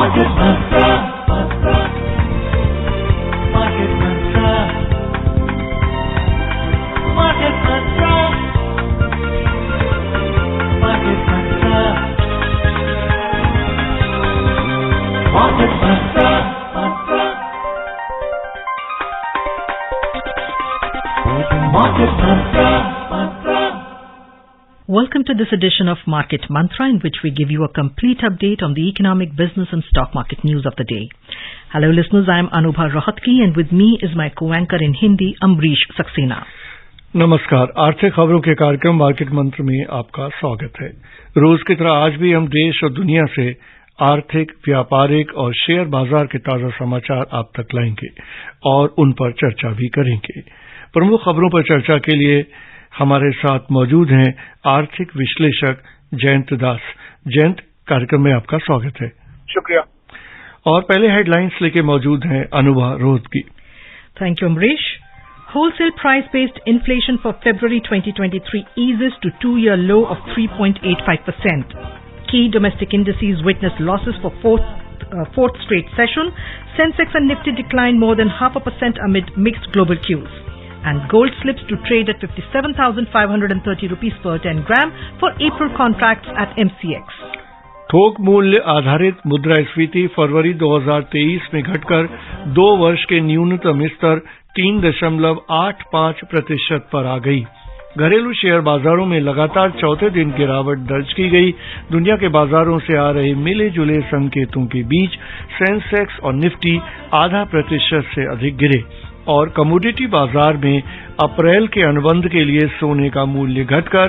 Market Mantra. Market Mantra. Market Mantra. Market Mantra. Market Mantra. Market Mantra. Welcome to this edition of Market Mantra, in which we give you a complete update on the economic, business and stock market news of the day. Hello listeners, I am Anubha Rohatgi and with me is my co-anchor in Hindi, Amrish Saxena. नमस्कार। आर्थिक खबरों के कार्यक्रम market मंत्र में आपका स्वागत है। रोज की तरह आज भी हम देश और दुनिया से आर्थिक, व्यापारिक और शेयर बाजार के ताजा समाचार आप तक लाएंगे और उन पर चर्चा भी करेंगे। प्रमुख खबरों पर चर्चा के लिए हमारे साथ मौजूद हैं आर्थिक विश्लेषक जयंत दास। जयंत, कार्यक्रम में आपका स्वागत है। शुक्रिया। और पहले हेडलाइंस लेके मौजूद हैं Anubha Rohatgi. Thank you, Amrish. Wholesale price-based inflation for February 2023 eases to two-year low of 3.85%. Key domestic indices witnessed losses for fourth straight session. Sensex and Nifty declined more than 0.5% amid mixed global cues. And gold slips to trade at 57,530 rupees per 10 gram for April contracts at MCX. थोक मूल्य आधारित मुद्रास्फीति फरवरी 2023 में घटकर 2 वर्ष के न्यूनतम स्तर 3.85% पर आ गई। घरेलू शेयर बाजारों में लगातार चौथे दिन गिरावट दर्ज की गई। दुनिया के बाजारों से आ रहे मिले जुले संकेतों के बीच सेंसेक्स और निफ्टी 0.5% से अधिक गिरे और कमोडिटी बाजार में अप्रैल के अनुबंध के लिए सोने का मूल्य घटकर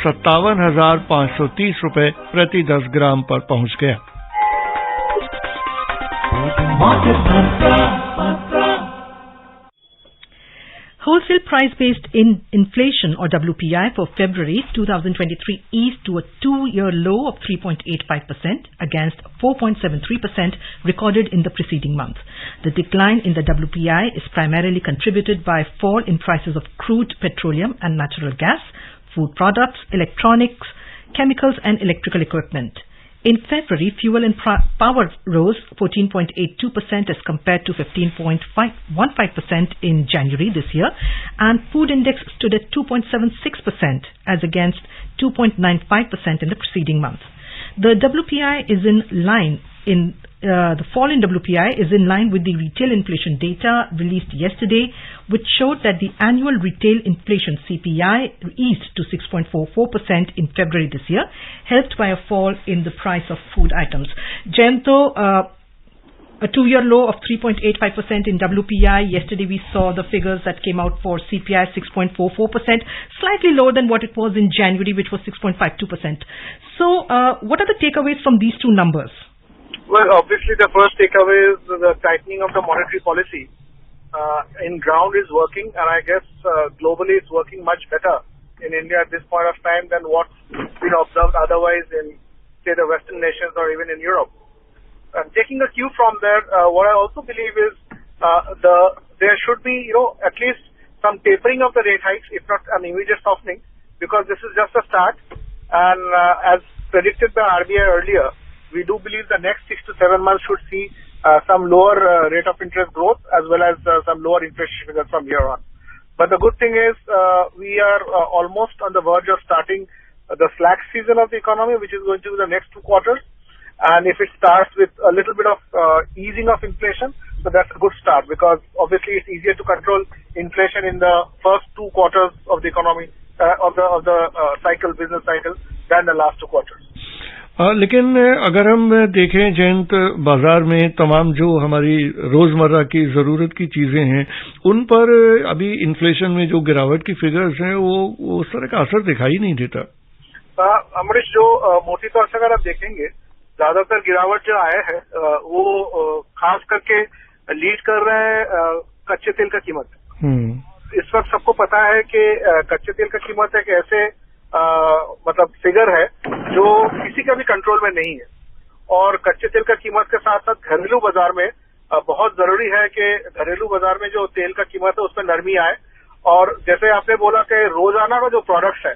57,530 रुपए प्रति 10 ग्राम पर पहुंच गया। Wholesale price-based inflation or WPI for February 2023 eased to a two-year low of 3.85% against 4.73% recorded in the preceding month. The decline in the WPI is primarily contributed by fall in prices of crude petroleum and natural gas, food products, electronics, chemicals and electrical equipment. In February, fuel and power rose 14.82% as compared to 15.15% in January this year, and food index stood at 2.76% as against 2.95% in the preceding month. The WPI is in line the fall in WPI is in line with the retail inflation data released yesterday, which showed that the annual retail inflation CPI eased to 6.44% in February this year, helped by a fall in the price of food items. Jayant, a two-year low of 3.85% in WPI. Yesterday we saw the figures that came out for CPI 6.44%, slightly lower than what it was in January, which was 6.52%. So, what are the takeaways from these two numbers? Well, obviously the first takeaway is the tightening of the monetary policy in ground is working, and I guess globally it's working much better in India at this point of time than what's been observed otherwise in, say, the Western nations or even in Europe. Taking a cue from there, what I also believe is there should be, at least some tapering of the rate hikes, if not an immediate softening, because this is just a start. And as predicted by RBI earlier, we do believe the next 6 to 7 months should see some lower rate of interest growth as well as some lower inflation figures from here on. But the good thing is we are almost on the verge of starting the slack season of the economy, which is going to be the next 2 quarters. And if it starts with a little bit of easing of inflation, so that's a good start, because obviously it's easier to control inflation in the first 2 quarters of the economy of the business cycle than the last 2 quarters. लेकिन अगर हम देखें जयंत, बाजार में तमाम जो हमारी रोजमर्रा की जरूरत की चीजें हैं उन पर अभी इन्फ्लेशन में जो गिरावट की फिगर्स हैं वो उस तरह का असर दिखाई नहीं देता। अमरीश, जो मोटी तौर से अगर आप देखेंगे ज्यादातर गिरावट जो आया है वो खास करके लीड कर रहे हैं कच्चे तेल का कीमत। इस वक्त सबको पता है कि कच्चे तेल का कीमत एक ऐसे मतलब फिगर है जो किसी का भी कंट्रोल में नहीं है, और कच्चे तेल का कीमत के साथ साथ घरेलू बाजार में बहुत जरूरी है कि घरेलू बाजार में जो तेल का कीमत है उसमें नरमी आए। और जैसे आपने बोला कि रोजाना का जो प्रोडक्ट्स है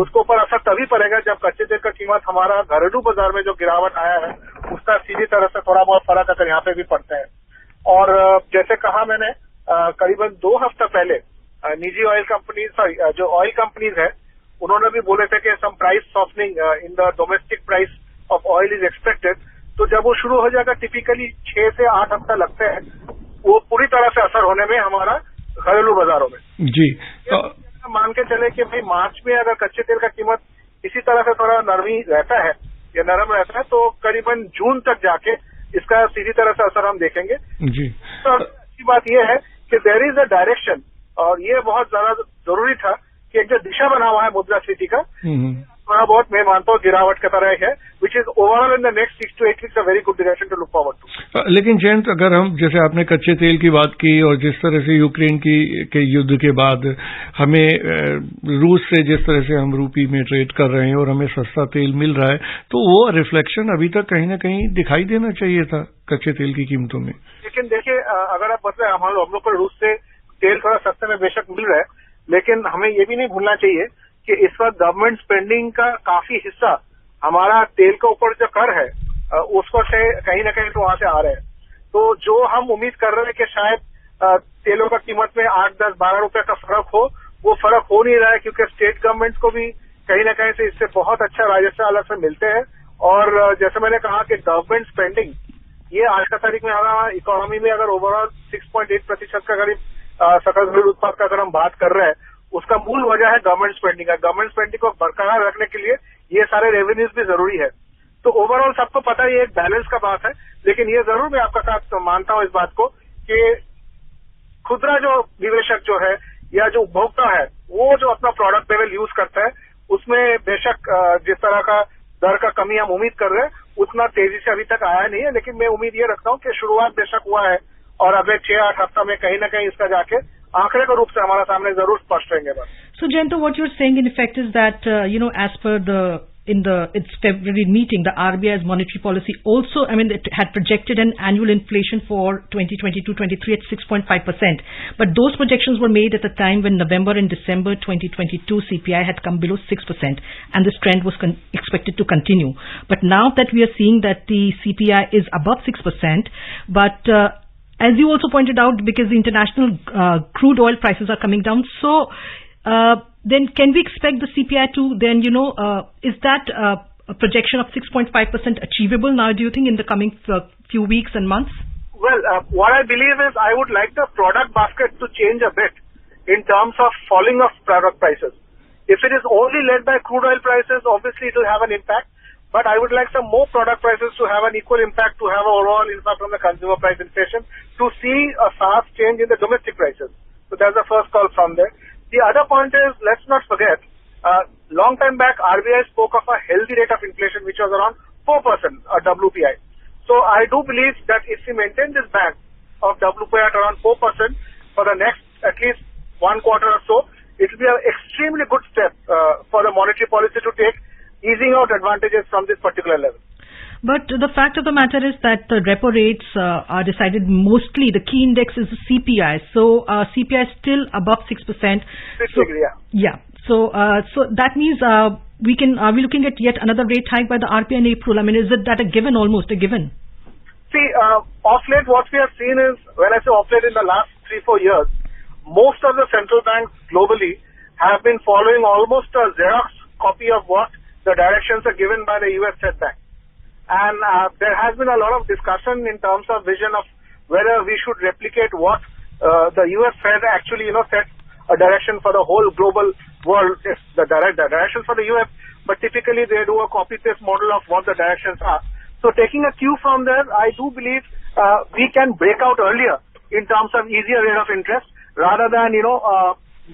उसके ऊपर असर तभी पड़ेगा जब कच्चे तेल का कीमत हमारा घरेलू बाजार में जो गिरावट आया है उसका सीधी तरह से थोड़ा बहुत फर्क अगर यहाँ पे भी पड़ता है। और जैसे कहा मैंने करीबन 2 हफ्ता पहले निजी ऑयल कंपनीज जो ऑयल कंपनीज है उन्होंने भी बोले थे कि some price softening in the domestic price of oil is expected. तो जब वो शुरू हो जाएगा टिपिकली 6 से 8 हफ्ता लगते हैं वो पूरी तरह से असर होने में हमारा घरेलू बाजारों में। जी मान के चले कि भाई मार्च में अगर कच्चे तेल का कीमत इसी तरह से थोड़ा नरमी रहता है या नरम रहता है तो करीबन जून तक जाके इसका सीधी तरह से असर हम देखेंगे। जी तो अच्छी बात यह है कि देयर इज अ डायरेक्शन और ये बहुत ज्यादा जरूरी था कि एक जो दिशा बना हुआ है मुद्रास्फीति का थोड़ा बहुत मैं मानता हूँ गिरावट की तरह है which is overall in the next 6 to 8 weeks a very good direction to look forward to. लेकिन जयंत अगर हम जैसे आपने कच्चे तेल की बात की और जिस तरह से यूक्रेन के युद्ध के बाद हमें रूस से जिस तरह से हम रूपी में ट्रेड कर रहे हैं और हमें सस्ता तेल मिल रहा है तो वो रिफ्लेक्शन अभी तक कहीं ना कहीं दिखाई देना चाहिए था कच्चे तेल की कीमतों में। लेकिन देखिए अगर आप बताए हम लोग को रूस से तेल थोड़ा सस्ते में बेशक मिल रहा है लेकिन हमें ये भी नहीं भूलना चाहिए कि इस वक्त गवर्नमेंट स्पेंडिंग का काफी हिस्सा हमारा तेल के ऊपर जो कर है उसको से कहीं ना कहीं तो वहां से आ रहे हैं। तो जो हम उम्मीद कर रहे हैं कि शायद तेलों का कीमत में 8, 10, 12 रुपए का फर्क हो वो फर्क हो नहीं रहा है क्योंकि स्टेट गवर्नमेंट्स को भी कहीं ना कहीं से इससे बहुत अच्छा राजस्व अलग से मिलते हैं। और जैसे मैंने कहा कि गवर्नमेंट स्पेंडिंग ये आज का तारीख में हमारा इकोनॉमी में अगर ओवरऑल 6.8% का करीब सकल घरेलू उत्पाद का अगर हम बात कर रहे हैं उसका मूल वजह है गवर्नमेंट स्पेंडिंग। गवर्नमेंट स्पेंडिंग को बरकरार रखने के लिए ये सारे रेवेन्यूज भी जरूरी है। तो ओवरऑल सबको पता है ये एक बैलेंस का बात है लेकिन ये जरूर मैं आपका साथ मानता हूं इस बात को कि खुदरा जो निवेशक जो है या जो उपभोक्ता है वो जो अपना प्रोडक्ट लेवल यूज करता है उसमें बेशक जिस तरह का दर का कमी हम उम्मीद कर रहे हैं उतना तेजी से अभी तक आया नहीं है लेकिन मैं उम्मीद ये रखता हूं कि शुरुआत बेशक हुआ है और अगले 6-8 हफ्ता में कहीं ना कहीं इसका जाके आंकड़े के रूप से हमारा सामने जरूर स्पष्ट रहेंगे। So Jayanta, what you're saying in effect is that as per its February meeting, the RBI's monetary policy also, it had projected an annual inflation for 2022-23 at 6.5%. But those projections were made at a time when November and December 2022 CPI had come below 6%, and this trend was expected to continue. But now that we are seeing that the CPI is above 6%, but as you also pointed out, because the international crude oil prices are coming down, so then can we expect the CPI to then, is that a projection of 6.5% achievable now, do you think, in the coming few weeks and months? Well, what I believe is I would like the product basket to change a bit in terms of falling of product prices. If it is only led by crude oil prices, obviously it will have an impact. But I would like some more product prices to have an equal impact, to have an overall impact on the consumer price inflation, to see a fast change in the domestic prices. So that's the first call from there. The other point is, let's not forget, long time back, RBI spoke of a healthy rate of inflation, which was around 4%, WPI. So I do believe that if we maintain this band of WPI at around 4% for the next at least 1 quarter or so, it will be an extremely good step for the monetary policy to take, easing out advantages from this particular level. But the fact of the matter is that the repo rates are decided mostly, the key index is the CPI. So CPI is still above 6%. Yeah. So that means are we looking at yet another rate hike by the RBI in April? Is it that a given, almost a given? See, off late what we have seen is, when I say off late in the last 3-4 years, most of the central banks globally have been following almost a Xerox copy of what the directions are given by the US Fed Bank. And there has been a lot of discussion in terms of vision of whether we should replicate what the US Fed actually, sets a direction for the whole global world. It's the directions for the US, but typically they do a copy-paste model of what the directions are. So taking a cue from there, I do believe we can break out earlier in terms of easier rate of interest rather than,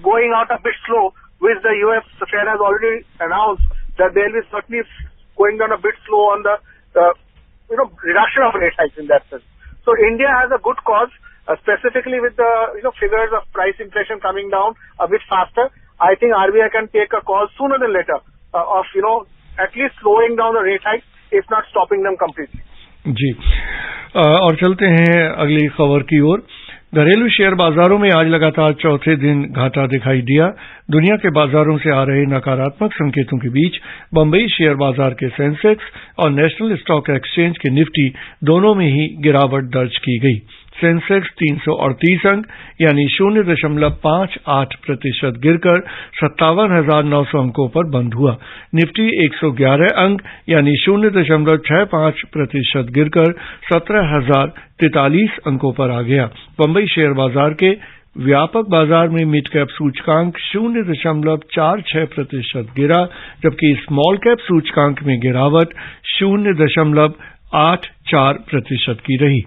going out a bit slow, which the US Fed has already announced that they will be certainly going down a bit slow on the, reduction of rate hikes in that sense. So India has a good cause, specifically with the, figures of price inflation coming down a bit faster. I think RBI can take a call sooner than later of, at least slowing down the rate hikes, if not stopping them completely. जी और चलते हैं अगली खबर की ओर। घरेलू share बाजारों में आज लगातार चौथे दिन घाटा दिखाई दिया। दुनिया के बाजारों से आ रहे नकारात्मक संकेतों के बीच बंबई शेयर बाजार के सेंसेक्स और नेशनल स्टॉक एक्सचेंज के निफ्टी दोनों में ही गिरावट दर्ज की गई। सेंसेक्स 338 अंक यानी 0.58% गिरकर 57,900 अंकों पर बंद हुआ। निफ्टी 111 अंक यानी 0.65% गिरकर 17,043 अंकों पर आ गया। बंबई शेयर बाजार के व्यापक बाजार में मिड कैप सूचकांक 0.46% गिरा, जबकि स्मॉल कैप सूचकांक में गिरावट 0.84% की रही।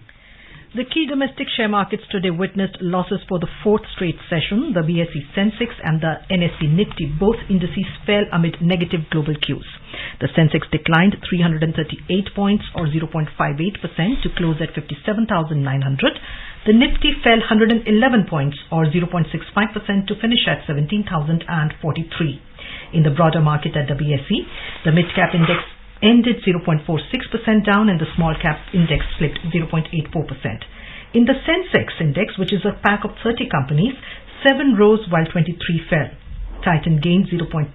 The key domestic share markets today witnessed losses for the fourth straight session. The BSE Sensex and the NSE Nifty, both indices fell amid negative global cues. The Sensex declined 338 points or 0.58% to close at 57,900. The Nifty fell 111 points or 0.65% to finish at 17,043. In the broader market at the BSE, the mid-cap index ended 0.46% down and the small cap index slipped 0.84%. In the Sensex index, which is a pack of 30 companies, 7 rose while 23 fell. Titan gained 0.9%,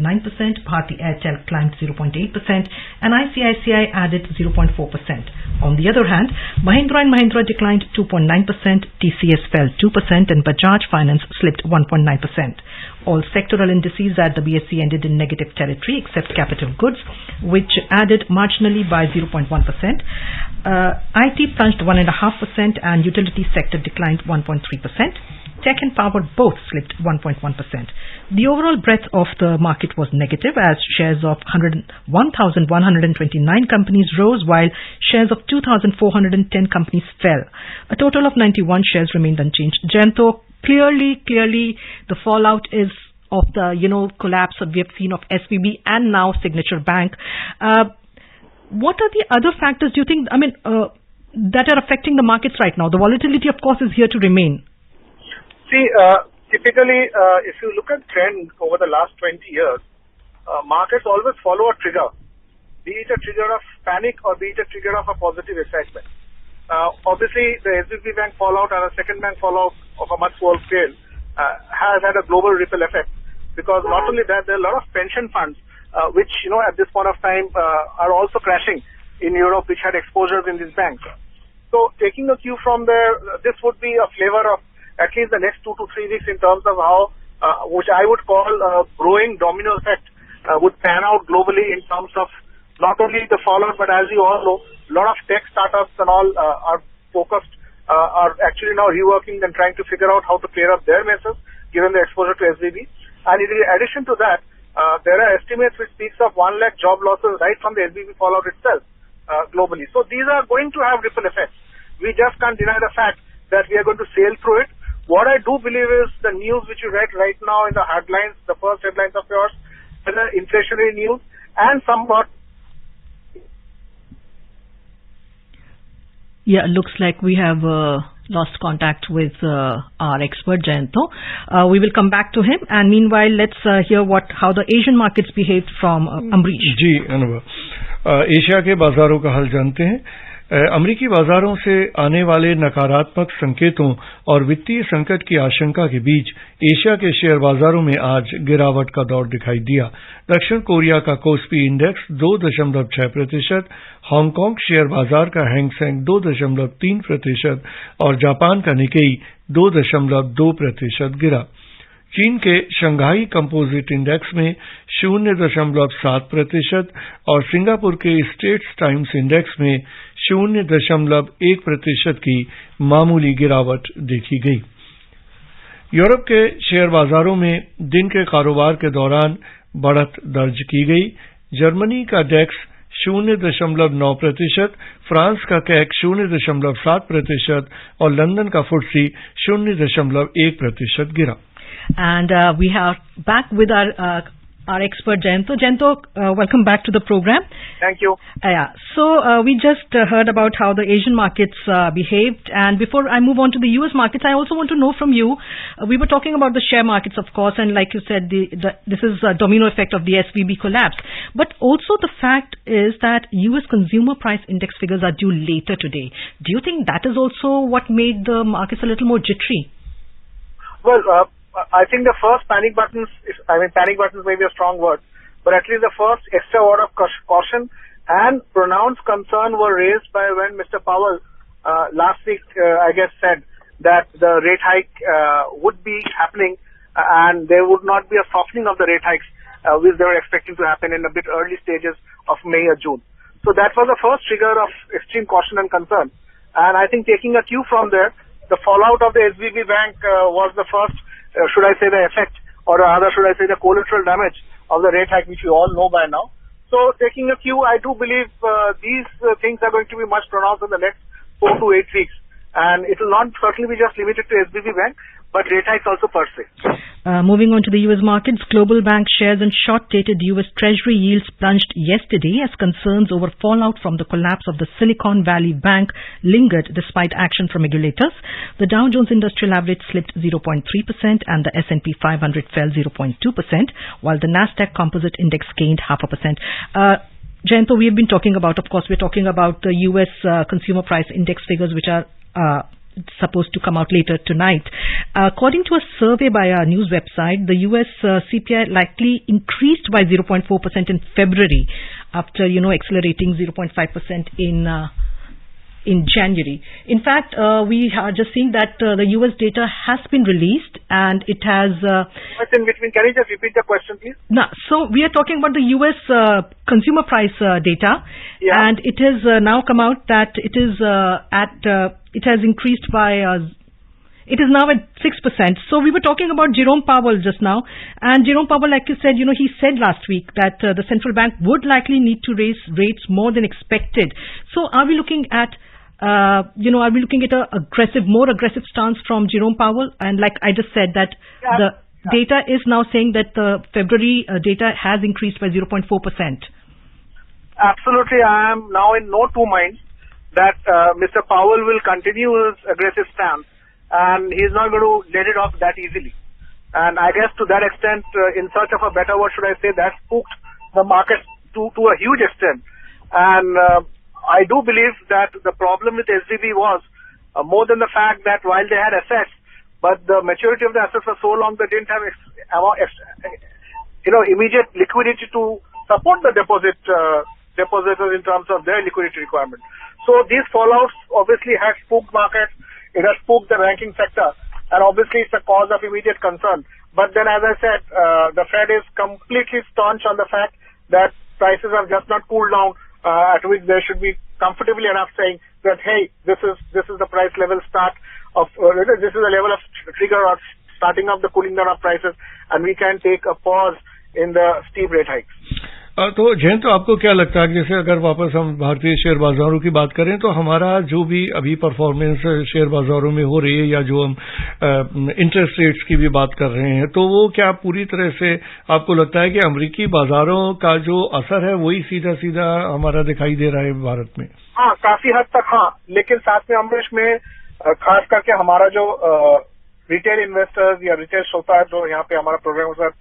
Bharti Airtel climbed 0.8% and ICICI added 0.4%. On the other hand, Mahindra & Mahindra declined 2.9%, TCS fell 2% and Bajaj Finance slipped 1.9%. All sectoral indices at the BSE ended in negative territory except capital goods, which added marginally by 0.1%. IT plunged 1.5% and utility sector declined 1.3%. Tech and power both slipped 1.1%. The overall breadth of the market was negative as shares of 1,129 companies rose while shares of 2,410 companies fell. A total of 91 shares remained unchanged. Jayanto, clearly the fallout is of the collapse that we have seen of SVB and now Signature Bank. What are the other factors do you think that are affecting the markets right now? The volatility of course is here to remain. See, typically, if you look at trend over the last 20 years, markets always follow a trigger, be it a trigger of panic or be it a trigger of a positive excitement. Obviously, the SVB Bank fallout and a second bank fallout of a much smaller scale has had a global ripple effect, because not only that, there are a lot of pension funds which, at this point of time are also crashing in Europe, which had exposures in these banks. So, taking a cue from there, this would be a flavor of at least the next 2 to 3 weeks in terms of how, which I would call a growing domino effect would pan out globally in terms of not only the fallout, but as you all know, a lot of tech startups and all are focused, are actually now reworking and trying to figure out how to clear up their messes given the exposure to SVB. And in addition to that, there are estimates which speaks of 1 lakh job losses right from the SVB fallout itself globally. So these are going to have ripple effects. We just can't deny the fact that we are going to sail through it. What I do believe is the news which you read right now in the headlines, the first headlines of yours, and the inflationary news, and somewhat. Yeah, looks like we have lost contact with our expert Jayanto. We will come back to him, and meanwhile, let's hear how the Asian markets behaved from Amrish. जी अनुभव, Asia के बाजारों का हाल जानते हैं। अमेरिकी बाजारों से आने वाले नकारात्मक संकेतों और वित्तीय संकट की आशंका के बीच एशिया के शेयर बाजारों में आज गिरावट का दौर दिखाई दिया। दक्षिण कोरिया का कोस्पी इंडेक्स 2.6%, हांगकांग शेयर बाजार का हैंगसेंग 2.3% और जापान का निकेई 2.2% गिरा। चीन के शंघाई कंपोजिट इंडेक्स में 0.7% और सिंगापुर के स्टेट्स टाइम्स इंडेक्स में 0.1% की मामूली गिरावट देखी गई। यूरोप के शेयर बाजारों में दिन के कारोबार के दौरान बढ़त दर्ज की गई। जर्मनी का डेक्स 0.9%, फ्रांस का कैक 0.7% और लंदन का फुट्सी 0.1% गिरा। And we are back with our expert Jayanto. Jayanto, welcome back to the program. Thank you. Yeah. So we just heard about how the Asian markets behaved, and before I move on to the US markets, I also want to know from you. We were talking about the share markets, of course, and like you said, this is a domino effect of the SVB collapse. But also the fact is that US consumer price index figures are due later today. Do you think that is also what made the markets a little more jittery? Well, I think the first panic buttons, panic buttons may be a strong word, but at least the first extra word of caution and pronounced concern were raised by when Mr. Powell last week, I guess, said that the rate hike would be happening and there would not be a softening of the rate hikes, which they were expecting to happen in a bit early stages of May or June. So that was the first trigger of extreme caution and concern. And I think taking a cue from there, the fallout of the SVB bank was the first, should I say the effect, or rather should I say the collateral damage of the rate hike, which we all know by now. So taking a cue, I do believe these things are going to be much pronounced in the next 4 to 8 weeks. And it will not certainly be just limited to SVB Bank, but rate hikes also per se. Moving on to the U.S. markets, global bank shares and short-dated U.S. Treasury yields plunged yesterday as concerns over fallout from the collapse of the Silicon Valley Bank lingered despite action from regulators. The Dow Jones Industrial Average slipped 0.3% and the S&P 500 fell 0.2%, while the Nasdaq Composite Index gained 0.5%. Jayanto, we have been talking about, of course, we're talking about the U.S. Consumer Price Index figures, which are supposed to come out later tonight. According to a survey by our news website, the US CPI likely increased by 0.4% in February after, accelerating 0.5% in January. In fact, we are just seeing that the US data has been released and it has... in between, can you just repeat the question, please? No, so we are talking about the US consumer price data, and it has now come out that it is it has increased by... it is now at 6%. So we were talking about Jerome Powell just now. And Jerome Powell, like you said, he said last week that the central bank would likely need to raise rates more than expected. So are we looking at, are we looking at a more aggressive stance from Jerome Powell? And like I just said that the data is now saying that the February data has increased by 0.4%. Absolutely. I am now in no two minds that Mr. Powell will continue his aggressive stance. And he's not going to let it off that easily. And I guess to that extent, in search of a better word, should I say, that spooked the market to a huge extent. And I do believe that the problem with SVB was more than the fact that while they had assets, but the maturity of the assets was so long they didn't have immediate liquidity to support the depositors in terms of their liquidity requirement. So these fallouts obviously had spooked markets. It has spooked the banking sector, and obviously it's a cause of immediate concern. But then, as I said, the Fed is completely staunch on the fact that prices have just not cooled down, at which they should be comfortably enough saying that, hey, this is the price level this is the level of trigger or starting of the cooling down of prices, and we can take a pause in the steep rate hikes. तो जयंत, आपको क्या लगता है कि जैसे अगर वापस हम भारतीय शेयर बाजारों की बात करें तो हमारा जो भी अभी परफॉर्मेंस शेयर बाजारों में हो रही है या जो हम इंटरेस्ट रेट्स की भी बात कर रहे हैं, तो वो क्या पूरी तरह से आपको लगता है कि अमेरिकी बाजारों का जो असर है वही सीधा सीधा हमारा दिखाई दे रहा है भारत में? हाँ, काफी हद तक हाँ, लेकिन साथ में अमरीश में खास करके हमारा जो रिटेल इन्वेस्टर्स या रिटेल श्रोता है जो यहाँ पे हमारा प्रोग्राम के साथ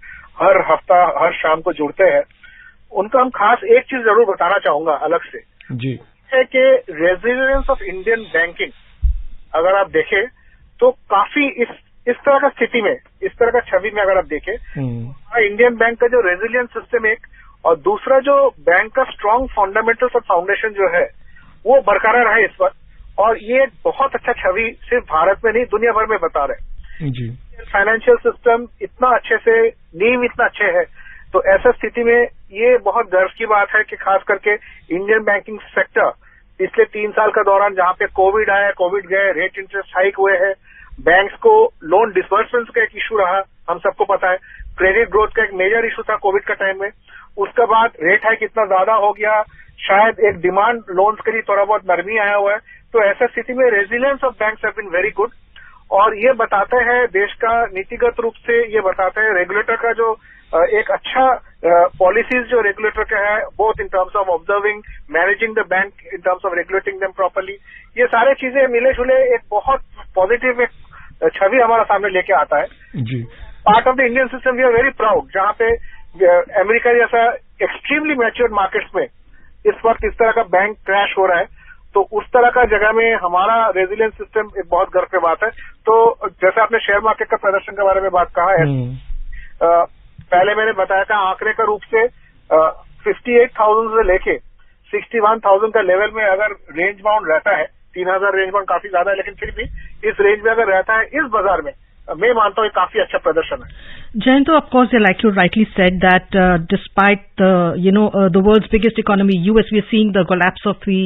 हर हफ्ता हर शाम को जुड़ते हैं, उनको हम खास एक चीज जरूर बताना चाहूंगा अलग से जी, है कि रेजिलियंस ऑफ इंडियन बैंकिंग अगर आप देखें तो काफी इस तरह का स्थिति में, इस तरह का छवि में अगर आप देखें, इंडियन बैंक का जो रेजिलियंस सिस्टम एक और दूसरा जो बैंक का स्ट्रांग फंडामेंटल्स और फाउंडेशन जो है वो बरकरार है इस वक्त, और ये बहुत अच्छा छवि सिर्फ भारत में नहीं दुनिया भर में बता रहे जी। फाइनेंशियल सिस्टम इतना अच्छे से, नींव इतना अच्छे है, तो ऐसा स्थिति में ये बहुत गर्व की बात है कि खास करके इंडियन बैंकिंग सेक्टर पिछले 3 साल का दौरान जहां पे कोविड आया, कोविड गए, रेट इंटरेस्ट हाइक हुए हैं, बैंक्स को लोन डिसबर्समेंट्स का एक इशू रहा, हम सबको पता है, क्रेडिट ग्रोथ का एक मेजर इशू था कोविड का टाइम में, उसके बाद रेट हाइक इतना ज्यादा हो गया, शायद एक डिमांड लोन्स के लिए थोड़ा बहुत नरमी आया हुआ है, तो ऐसा स्थिति में resilience of banks have been very good. और ये बताते हैं देश का नीतिगत रूप से, ये बताते हैं रेगुलेटर का जो एक अच्छा पॉलिसीज जो रेगुलेटर के हैं, both in terms of observing, managing the bank, in terms of regulating them properly, ये सारे चीजें मिले जुले एक बहुत पॉजिटिव एक छवि हमारा सामने लेके आता है जी। Part of the Indian system we are very proud, जहां पे अमेरिका जैसा एक्सट्रीमली मैच्योर्ड मार्केट्स में इस वक्त इस तरह का बैंक क्रैश हो रहा है, तो उस तरह का जगह में हमारा रेजिलियंस सिस्टम एक बहुत गर्व की बात है। तो जैसे आपने शेयर मार्केट का प्रदर्शन के बारे में बात कहा है, पहले मैंने बताया था आंकड़े का रूप से 58,000 से लेके 61,000 का लेवल में अगर रेंज बाउंड रहता है, 3,000 रेंज बाउंड काफी ज्यादा है, लेकिन फिर भी इस रेंज में अगर रहता है इस बाजार में, मैं मानता हूँ काफी अच्छा प्रदर्शन है। Jayanto, of course, like you rightly said, that despite the world's biggest economy, US, we are seeing the collapse of the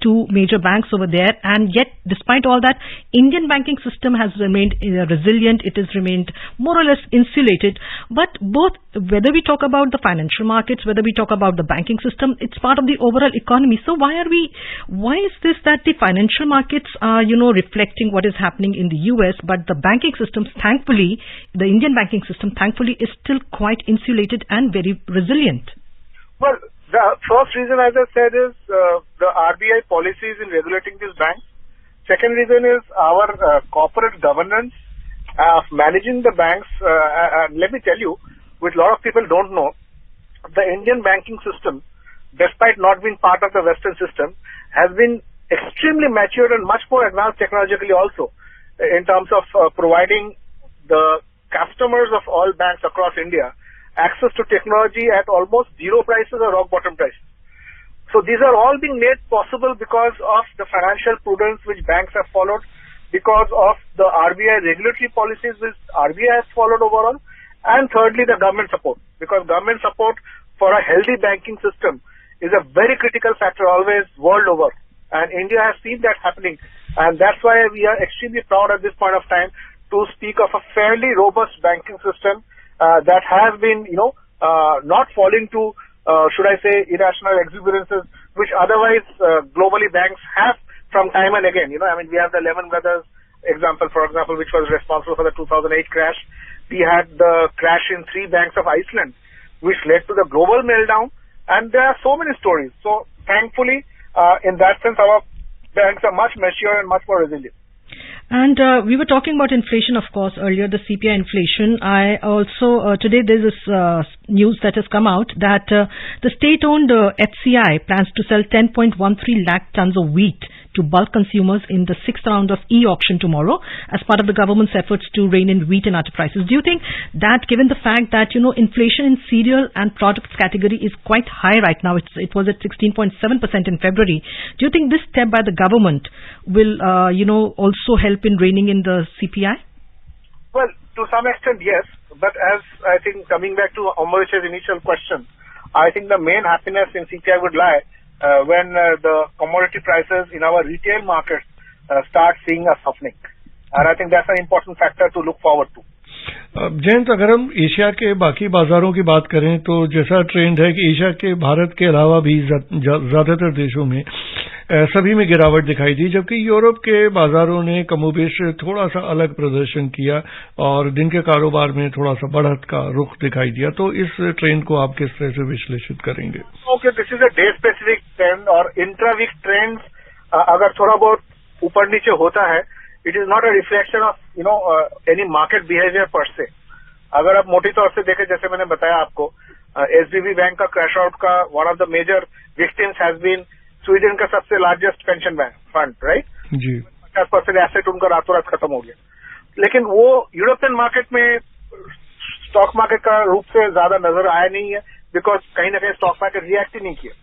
two major banks over there, and yet, despite all that, Indian banking system has remained resilient. It has remained more or less insulated. But both, whether we talk about the financial markets, whether we talk about the banking system, it's part of the overall economy. So why is this that the financial markets are, reflecting what is happening in the US, but the banking systems, thankfully, the Indian banking system, thankfully, is still quite insulated and very resilient? Well, the first reason, as I said, is the RBI policies in regulating these banks. Second reason is our corporate governance of managing the banks. And let me tell you, which a lot of people don't know, the Indian banking system, despite not being part of the Western system, has been extremely matured and much more advanced technologically also, in terms of providing the customers of all banks across India access to technology at almost zero prices or rock bottom prices. So these are all being made possible because of the financial prudence which banks have followed, because of the RBI regulatory policies which RBI has followed overall, and thirdly the government support, because government support for a healthy banking system is a very critical factor always world over, and India has seen that happening, and that's why we are extremely proud at this point of time to speak of a fairly robust banking system that has been, not falling to, should I say, irrational exuberances, which otherwise globally banks have from time and again. We have the Lehman Brothers example, for example, which was responsible for the 2008 crash. We had the crash in 3 banks of Iceland, which led to the global meltdown, and there are so many stories. So thankfully, in that sense, our banks are much mature and much more resilient. And we were talking about inflation, of course, earlier, the CPI inflation. I also, today there's this news that has come out that the state-owned FCI plans to sell 10.13 lakh tons of wheat to bulk consumers in the 6th round of e-auction tomorrow as part of the government's efforts to rein in wheat and other prices. Do you think that, given the fact that, inflation in cereal and products category is quite high right now, it was at 16.7% in February, do you think this step by the government will, also help in reining in the CPI? Well, to some extent, yes. But as I think, coming back to Ambarish's initial question, I think the main happiness in CPI would lie when the commodity prices in our retail markets start seeing a softening. And I think that's an important factor to look forward to. Jayant, अगर हम Asia के बाकी बाजारों की बात करें तो जैसा ट्रेंड है कि एशिया के, भारत के अलावा भी ज्यादातर देशों में सभी में गिरावट दिखाई दी, जबकि यूरोप के बाजारों ने कमोबेश थोड़ा सा अलग प्रदर्शन किया और दिन के कारोबार में थोड़ा सा बढ़त का रुख दिखाई दिया। तो इस ट्रेंड को आप किस तरह से विश्लेषित करेंगे? Okay, this is a day specific trend, और इंट्रा वीक ट्रेंड अगर थोड़ा बहुत ऊपर नीचे होता है, it is not a reflection of any market behaviour पर से। अगर आप मोटी तौर से देखें, जैसे मैंने बताया आपको, एसबीबी बैंक का क्रैश आउट का one of the major victims has been Sweden का सबसे largest pension bank fund, right जी। 50% एसेट उनका रातों रात खत्म हो गया, लेकिन वो यूरोपियन मार्केट में स्टॉक मार्केट का रूप से ज्यादा नजर आया नहीं है, बिकॉज कहीं ना कहीं स्टॉक मार्केट रिएक्ट ही नहीं किया।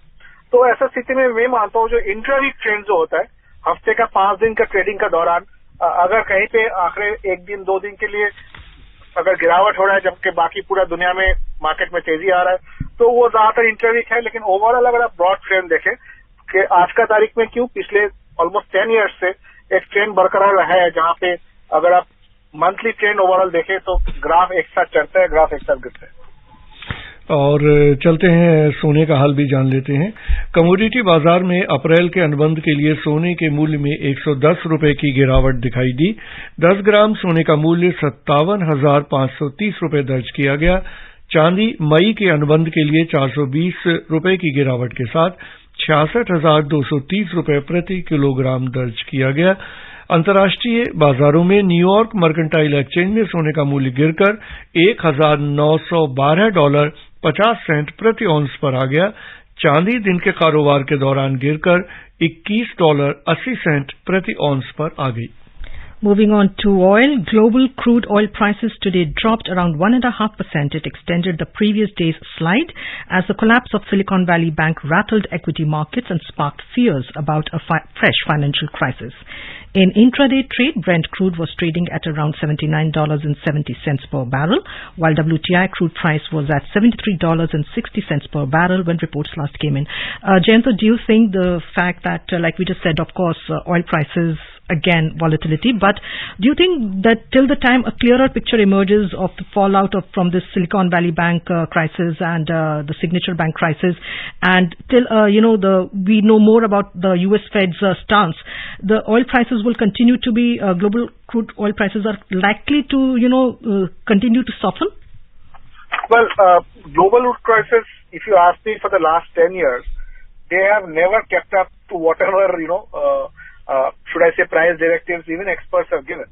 तो ऐसा स्थिति में मैं मानता हूँ जो इंट्रा वीक ट्रेंड जो होता है, हफ्ते का 5 दिन का ट्रेडिंग का दौरान अगर कहीं पे आखिर 1 दिन 2 दिन के लिए अगर गिरावट हो रहा है, जबकि बाकी पूरा दुनिया में मार्केट में तेजी आ रहा है, तो वो ज्यादातर इंट्रा वीक है। लेकिन ओवरऑल अगर आप ब्रॉड ट्रेंड देखें कि आज का तारीख में क्यों पिछले ऑलमोस्ट 10 ईयर्स से एक ट्रेंड बरकरार रहा है, जहां पे अगर आप मंथली ट्रेंड ओवरऑल देखें तो ग्राफ एक साथ चढ़ता है, ग्राफ एक साथ गिरता है। और चलते हैं, सोने का हाल भी जान लेते हैं। कमोडिटी बाजार में अप्रैल के अनुबंध के लिए सोने के मूल्य में 110 रुपए की गिरावट दिखाई दी। 10 ग्राम सोने का मूल्य 57,530 रुपए दर्ज किया गया। चांदी मई के अनुबंध के लिए 420 रुपए की गिरावट के साथ 66,230 रुपए प्रति किलोग्राम दर्ज किया गया। अंतर्राष्ट्रीय बाजारों में न्यूयॉर्क मर्केंटाइल एक्सचेंज में सोने का मूल्य गिरकर $1,912.50 प्रति औंस पर आ गया। चांदी दिन के कारोबार के दौरान गिरकर $21.80 प्रति औंस पर आ गई। Moving on to oil, global crude oil prices today dropped around 1.5%. It extended the previous day's slide as the collapse of Silicon Valley Bank rattled equity markets and sparked fears about a fresh financial crisis. In intraday trade, Brent crude was trading at around $79.70 per barrel, while WTI crude price was at $73.60 per barrel when reports last came in. Jayanta, do you think the fact that, like we just said, of course, oil prices again volatility, but do you think that till the time a clearer picture emerges of the fallout from this Silicon Valley Bank crisis and the Signature Bank crisis, and till we know more about the US Fed's stance, the oil prices will continue to be global crude oil prices are likely to continue to soften? Well, global crude prices, if you ask me, for the last 10 years, they have never kept up to whatever should I say, price directives even experts have given.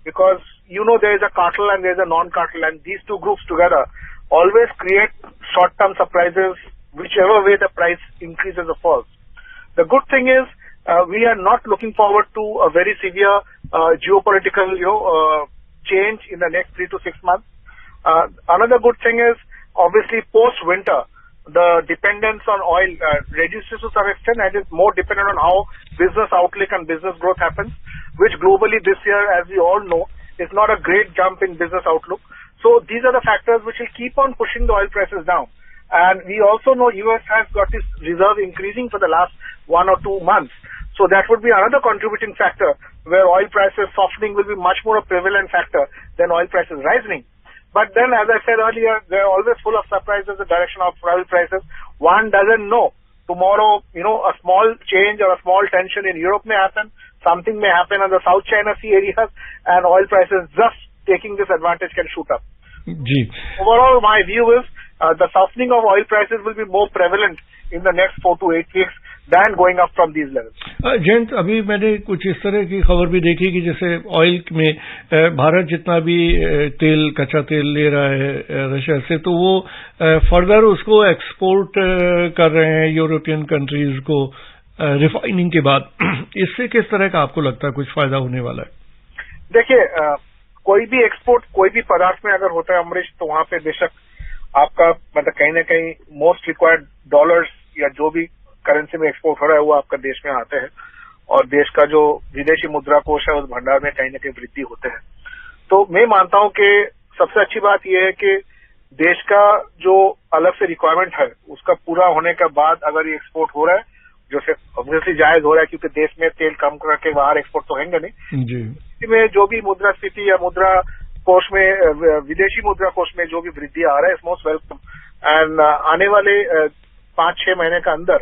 Because, there is a cartel and there is a non-cartel, and these two groups together always create short-term surprises whichever way the price increases or falls. The good thing is, we are not looking forward to a very severe geopolitical, change in the next 3 to 6 months. Another good thing is, obviously, post-winter, the dependence on oil reduces to some extent and is more dependent on how business outlook and business growth happens, which globally this year, as we all know, is not a great jump in business outlook. So these are the factors which will keep on pushing the oil prices down. And we also know US has got its reserve increasing for the last 1 or 2 months. So that would be another contributing factor where oil prices softening will be much more a prevalent factor than oil prices rising. But then, as I said earlier, they're always full of surprises in the direction of oil prices. One doesn't know. Tomorrow, a small change or a small tension in Europe may happen. Something may happen in the South China Sea areas, and oil prices just taking this advantage can shoot up. Ji. Overall, my view is the softening of oil prices will be more prevalent in the next 4 to 8 weeks than going up from these levels. Jayant, अभी मैंने कुछ इस तरह की खबर भी देखी कि जैसे ऑयल में भारत जितना भी तेल, कच्चा तेल ले रहा है रशिया से, तो वो फर्दर उसको एक्सपोर्ट कर रहे हैं यूरोपियन कंट्रीज को रिफाइनिंग के बाद। इससे किस तरह का आपको लगता है कुछ फायदा होने वाला है? देखिए, कोई भी एक्सपोर्ट कोई भी पदार्थ में अगर होता है अमरीश, तो वहां पे बेशक आपका मतलब कहीं ना कहीं मोस्ट रिक्वायर्ड डॉलर्स या जो भी करेंसी में एक्सपोर्ट हो रहा है वो आपका देश में आते हैं, और देश का जो विदेशी मुद्रा कोष है उस भंडार में कहीं ना कहीं वृद्धि होते हैं। तो मैं मानता हूं कि सबसे अच्छी बात यह है कि देश का जो अलग से रिक्वायरमेंट है उसका पूरा होने के बाद अगर ये एक्सपोर्ट हो रहा है, जो ऑब्वियसली जायज हो रहा है क्योंकि देश में तेल कम करके बाहर एक्सपोर्ट तो होंगे नहीं जी। में जो भी मुद्रास्फीति या मुद्रा कोष में, विदेशी मुद्रा कोष में जो भी वृद्धि आ रहा है, इट्स मोस्ट वेलकम। एंड आने वाले 5-6 महीने का अंदर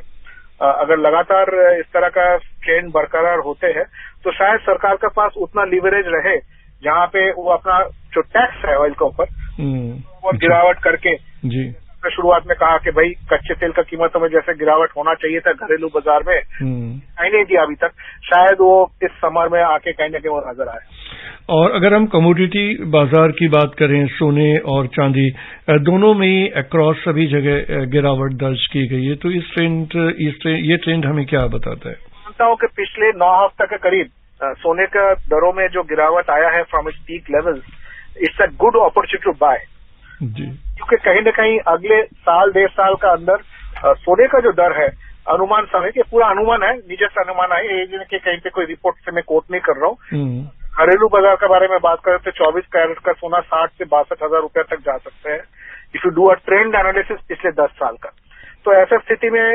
अगर लगातार इस तरह का ट्रेंड बरकरार होते हैं तो शायद सरकार के पास उतना लीवरेज रहे जहां पे वो अपना जो टैक्स है ऑयल के ऊपर वो गिरावट करके जी। शुरुआत में कहा कि भाई कच्चे तेल का कीमतों में जैसे गिरावट होना चाहिए था घरेलू बाजार में, कहीं नहीं दिया अभी तक, शायद वो इस समर में आके कहीं ना कहीं वो नजर आए। और अगर हम कमोडिटी बाजार की बात करें, सोने और चांदी दोनों में अक्रॉस सभी जगह गिरावट दर्ज की गई है, तो ये ट्रेंड हमें क्या बताता है? मानता हूं कि पिछले 9 हफ्ते के करीब सोने का दरों में जो गिरावट आया है from its peak levels, it's a good opportunity to buy जी, क्योंकि कहीं न कहीं अगले साल 1.5 साल का अंदर सोने का जो दर है, अनुमान समय के पूरा अनुमान है, निजस्व अनुमान है, ये कि कहीं पे कोई रिपोर्ट से मैं कोट नहीं कर रहा हूँ। घरेलू बाजार के बारे में बात करें तो 24 कैरेट का सोना 60 से 62,000 रुपया तक जा सकते हैं if you do a trend analysis पिछले 10 साल का। तो ऐसा स्थिति में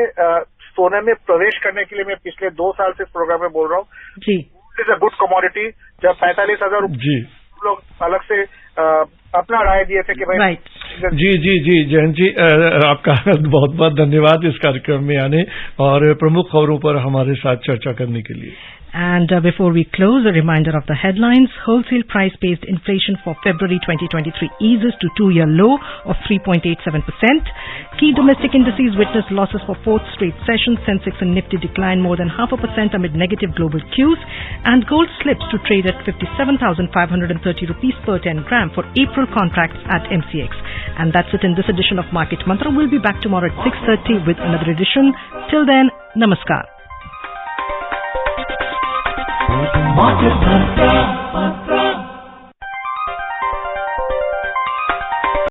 सोने में प्रवेश करने के लिए मैं पिछले 2 साल से इस प्रोग्राम में बोल रहा हूँ जी, इज अ गुड कमोडिटी। जब 45,000 रुपये लोग अलग से अपना राय दिए थे कि भाई जी जयंत जी, आपका बहुत बहुत धन्यवाद इस कार्यक्रम में आने और प्रमुख खबरों पर हमारे साथ चर्चा करने के लिए। And before we close, a reminder of the headlines. Wholesale price-based inflation for February 2023 eases to two-year low of 3.87%. Key domestic indices witnessed losses for fourth straight session. Sensex and Nifty declined more than 0.5% amid negative global cues. And gold slips to trade at 57,530 rupees per 10 gram for April contracts at MCX. And that's it in this edition of Market Mantra. We'll be back tomorrow at 6:30 with another edition. Till then, namaskar. Market Mantra.